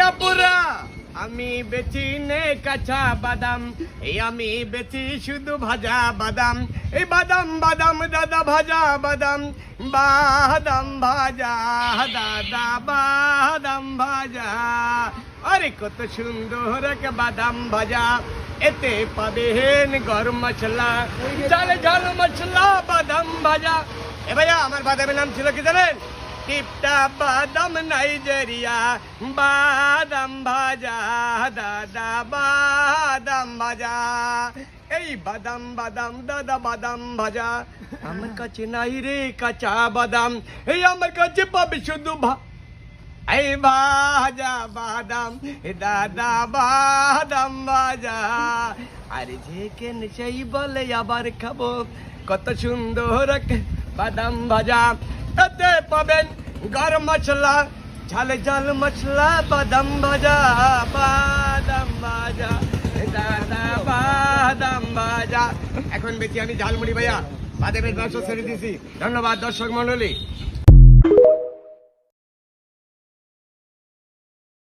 আপুরা আমি বেচি নে কাঁচা বাদাম, এই আমি বেচি শুধু ভাজা বাদাম। এই বাদাম বাদাম দাদা ভাজা বাদাম, বাদাম ভাজা দাদা বাদাম ভাজা। আরে কত সুন্দর এক বাদাম ভাজা, এতে পাবেন গরম মশলা, ঝাল ঝাল মশলা বাদাম ভাজা। এ ভাইয়া আমার বাদামের নাম ছিল কি জানেন? টিপটা বাদাম নাইজেরিয়া, বাদাম ভাজা দাদা বাদাম ভাজা। এই বাদাম বাদাম দাদা বাদাম ভাজা, আমার কাছে নাই রে কাঁচা বাদাম, এই আমার কাছে পাবে শুধু এই ভাজা বাদাম দাদা বাদাম ভাজা। আরে যে কেন সেই বলে আবার খাবো, কত সুন্দর বাদাম ভাজা। তাতে পাবেন গরম মশলা, ঝাল ঝাল মশলা বাদাম ভাজা, বাদাম ভাজা দাদা বাদাম ভাজা। এখন বেশি আমি ঝালমুড়ি ভাইয়া বাদামের ব্যবসা ছেড়ে দিয়েছি। ধন্যবাদ দর্শক মন্ডলী।